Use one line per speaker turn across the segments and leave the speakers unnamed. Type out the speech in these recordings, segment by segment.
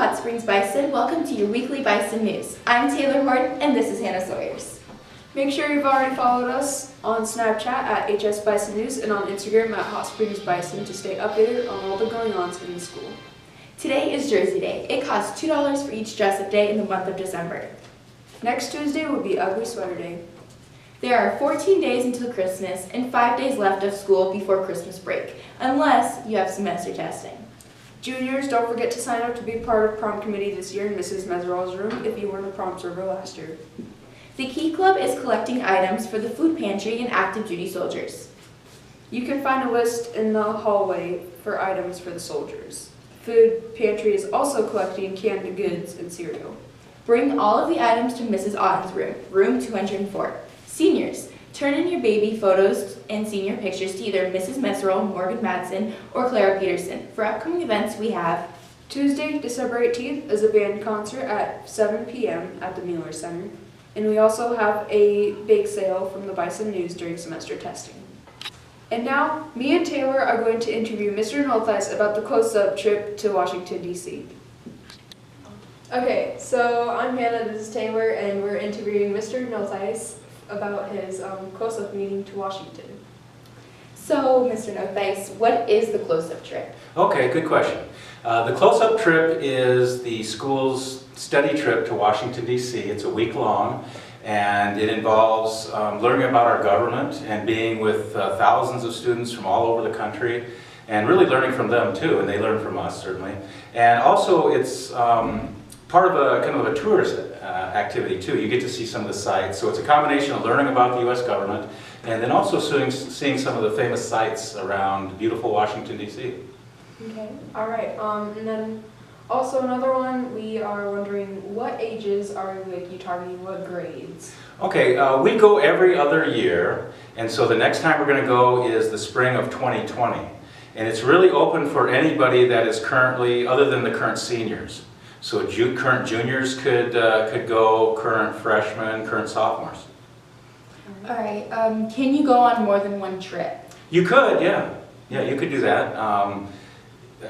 Hot Springs Bison. Welcome to your weekly Bison News. I'm Taylor Horton, and this is Hannah Sawyers.
Make sure you've already followed us on Snapchat at HS Bison News and on Instagram at Hot Springs Bison to stay updated on all the going-ons in the school.
Today is Jersey Day. It costs $2 for each dress-up day in the month of December.
Next Tuesday will be Ugly Sweater Day.
There are 14 days until Christmas and 5 days left of school before Christmas break, unless you have semester testing.
Juniors, don't forget to sign up to be part of prom committee this year in Mrs. Meserol's room if you were in the prom server last year.
The Key Club is collecting items for the food pantry and active duty soldiers.
You can find a list in the hallway for items for the soldiers. Food pantry is also collecting canned goods and cereal.
Bring all of the items to Mrs. Autumn's room, room 204. Seniors, turn in your baby photos and senior pictures to either Mrs. Meserol, Morgan Madsen, or Clara Peterson. For upcoming events, we have
Tuesday, December 18th is a band concert at 7 p.m. at the Mueller Center. And we also have a bake sale from the Bison News during semester testing. And now, me and Taylor are going to interview Mr. Noltheis about the close-up trip to Washington, D.C. Okay, so I'm Hannah, this is Taylor, and we're interviewing Mr. Noltheis about his close-up meeting to Washington.
So, Mr. Noltheis, what is the close-up trip?
Okay, good question. The close-up trip is the school's study trip to Washington, D.C. It's a week long, and it involves learning about our government and being with thousands of students from all over the country, and really learning from them too, and they learn from us certainly. And also it's part of a kind of a tourist activity too. You get to see some of the sites, so it's a combination of learning about the U.S. government and then also seeing some of the famous sites around beautiful Washington, D.C.
Okay, all right, and then also another one, we are wondering what ages are you targeting, what grades?
Okay, we go every other year, and so the next time we're going to go is the spring of 2020. And it's really open for anybody that is currently, other than the current seniors. So current juniors could go, current freshmen, current sophomores.
All right, can you go on more than one trip?
You could, yeah. Yeah, you could do that.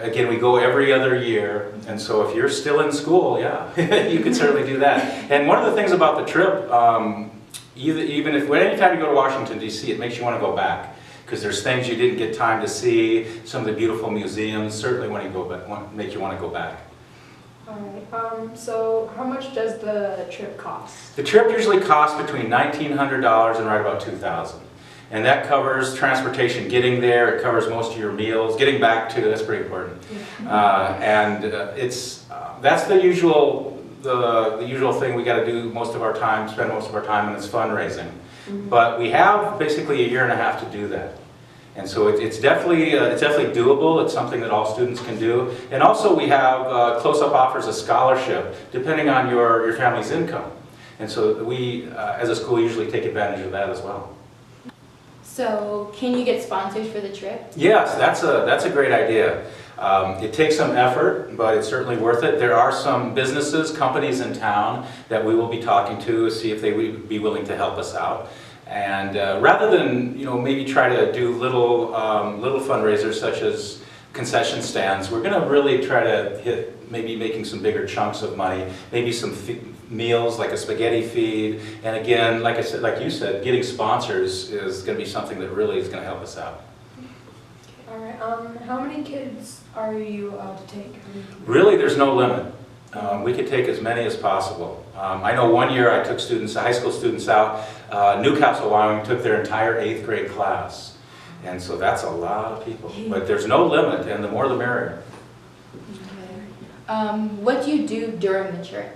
Again, we go every other year, and so if you're still in school, yeah, you could certainly do that. And one of the things about the trip, anytime you go to Washington, D.C., it makes you want to go back, because there's things you didn't get time to see, some of the beautiful museums, certainly when you go back, make you want to go back.
All right, so how much does the trip cost?
The trip usually costs between $1,900 and right about $2,000. And that covers transportation getting there, it covers most of your meals, getting back to, that's pretty important. That's the usual thing we got to do most of our time, spend most of our time, and it's fundraising. But we have basically a year and a half to do that. And so it's definitely doable, it's something that all students can do. And also we have, Close-Up offers a scholarship depending on your family's income. And so we, as a school, usually take advantage of that as well.
So, can you get sponsors for the trip?
Yes, that's a great idea. It takes some effort, but it's certainly worth it. There are some businesses, companies in town that we will be talking to see if they would be willing to help us out. And rather than maybe try to do little fundraisers such as concession stands, we're going to really try to hit maybe making some bigger chunks of money, maybe some meals like a spaghetti feed, and again, like you said, getting sponsors is going to be something that really is going to help us out.
All right. How many kids are you allowed to take?
Really, there's no limit. We could take as many as possible. I know one year I took high school students out. Newcastle, Wyoming took their entire 8th grade class, and so that's a lot of people. But there's no limit, and the more the merrier.
Okay. What do you do during the trip?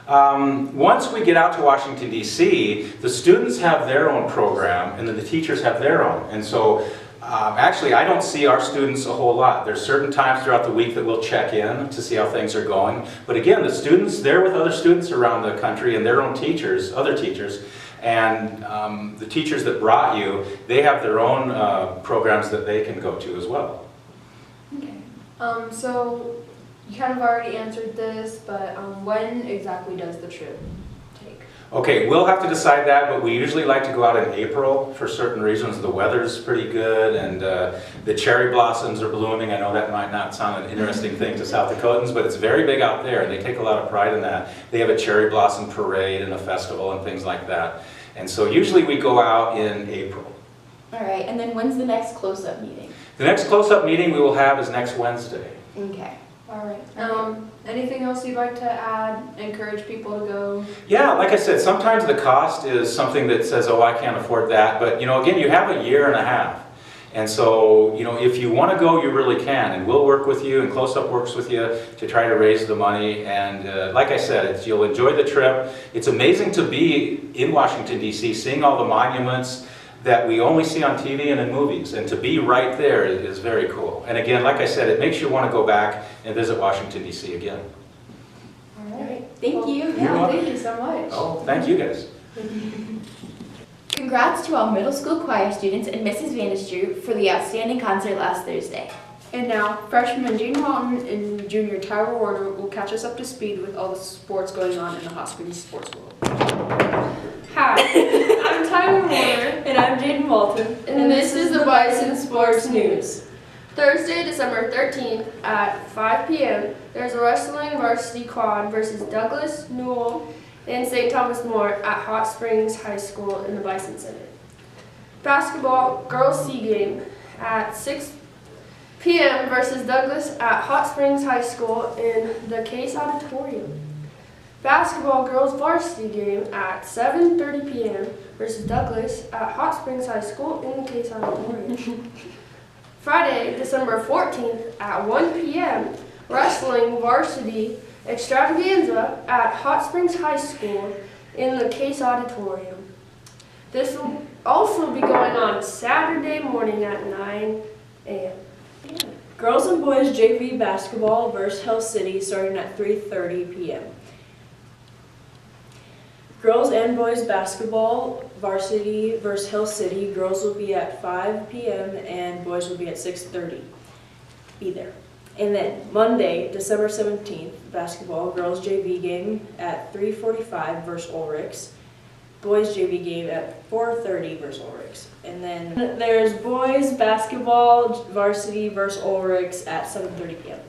Once we get out to Washington, D.C., the students have their own program, and then the teachers have their own. And so, actually, I don't see our students a whole lot. There's certain times throughout the week that we'll check in to see how things are going. But again, the students, they're with other students around the country and their own teachers, other teachers. And the teachers that brought you, they have their own programs that they can go to as well.
Okay. So, you kind of already answered this, but when exactly does the trip take?
Okay, we'll have to decide that, but we usually like to go out in April for certain reasons. The weather's pretty good and the cherry blossoms are blooming. I know that might not sound an interesting thing to South Dakotans, but it's very big out there and they take a lot of pride in that. They have a cherry blossom parade and a festival and things like that. And so usually we go out in April.
All right, and then when's the next close-up meeting?
The next close-up meeting we will have is next Wednesday.
Okay. All right.
Anything else you'd like to add? Encourage people to go?
Yeah, like I said, sometimes the cost is something that says, oh, I can't afford that. But, you know, again, you have a year and a half. And so, you know, if you want to go, you really can. And we'll work with you, and Close Up works with you to try to raise the money. And like I said, you'll enjoy the trip. It's amazing to be in Washington, D.C., seeing all the monuments that we only see on TV and in movies. And to be right there is very cool. And again, like I said, it makes you want to go back and visit Washington, D.C. again.
All right. Thank you.
Yeah, thank you so much.
Oh, thank you guys.
Congrats to all middle school choir students and Mrs. Vandestrew for the outstanding concert last Thursday.
And now, freshman Jane Walton and junior Tyler Warner will catch us up to speed with all the sports going on in the Hot Springs sports world.
Hi, I'm Tyler Warner.
And I'm Jaden Walton.
And this is the Bison Sports News. Thursday, December 13th at 5 p.m., there's a wrestling varsity quad versus Douglas, Newell, and St. Thomas More at Hot Springs High School in the Bison Center. Basketball girls C game at 6 p.m. versus Douglas at Hot Springs High School in the Case Auditorium. Basketball girls varsity game at 7:30 p.m. versus Douglas at Hot Springs High School in the Case Auditorium. Friday, December 14th at 1 p.m. wrestling varsity extravaganza at Hot Springs High School in the Case Auditorium. This will also be going on Saturday morning at 9 a.m.
Girls and boys JV basketball versus Hill City starting at 3:30 p.m. Girls and boys basketball varsity versus Hill City. Girls will be at 5 p.m. and boys will be at 6:30. Be there. And then Monday, December 17th, basketball girls JV game at 3:45 versus Ulrichs. Boys JV game at 4:30 versus Ulrichs. And then there's boys basketball varsity versus Ulrichs at 7:30 p.m.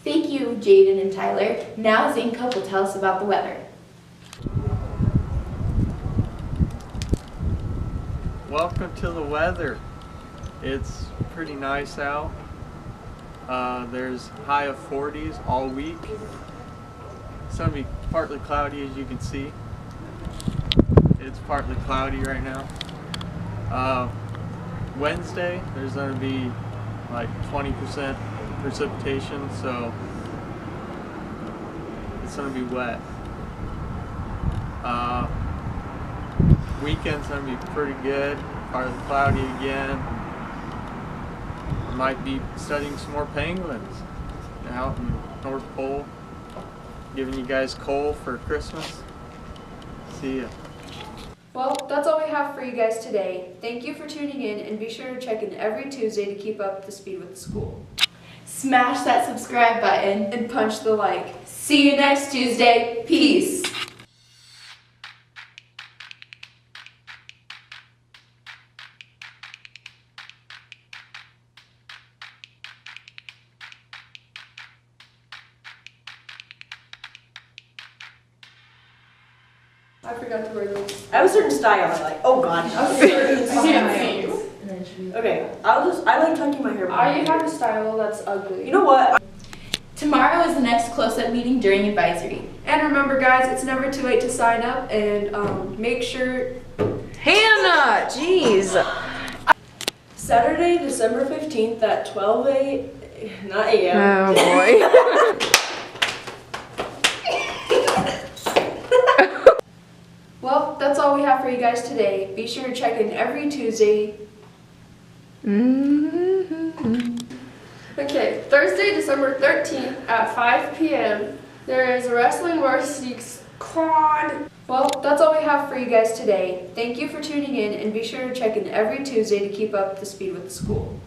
Thank you, Jaden and Tyler. Now Zane Cup will tell us about the weather.
Welcome to the weather. It's pretty nice out. There's high of 40s all week. It's going to be partly cloudy, as you can see. It's partly cloudy right now. Wednesday, there's going to be like 20% precipitation, so it's going to be wet. Weekend's going to be pretty good, partly cloudy again. Might be studying some more penguins out in North Pole. Giving you guys coal for Christmas. See ya.
Well, that's all we have for you guys today. Thank you for tuning in, and be sure to check in every Tuesday to keep up to speed with the school.
Smash that subscribe button.
And punch the like.
See you next Tuesday. Peace.
I forgot to wear those.
I have a certain style I like. Oh god. Okay, I like tucking my hair
I
behind.
have a style that's ugly.
You know what?
Tomorrow is the next close-up meeting during advisory.
And remember, guys, it's never too late to sign up, and make sure.
Hannah, jeez.
Saturday, December 15th at 12 a.m. Not a.m.
Oh boy.
Well, that's all we have for you guys today. Be sure to check in every Tuesday.
Okay, Thursday, December 13th at 5 p.m. there is a wrestling varsity quad.
Well, that's all we have for you guys today. Thank you for tuning in, and be sure to check in every Tuesday to keep up to speed with the school.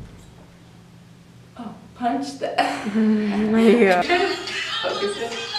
Oh, punch the...
Yeah.
Focus it.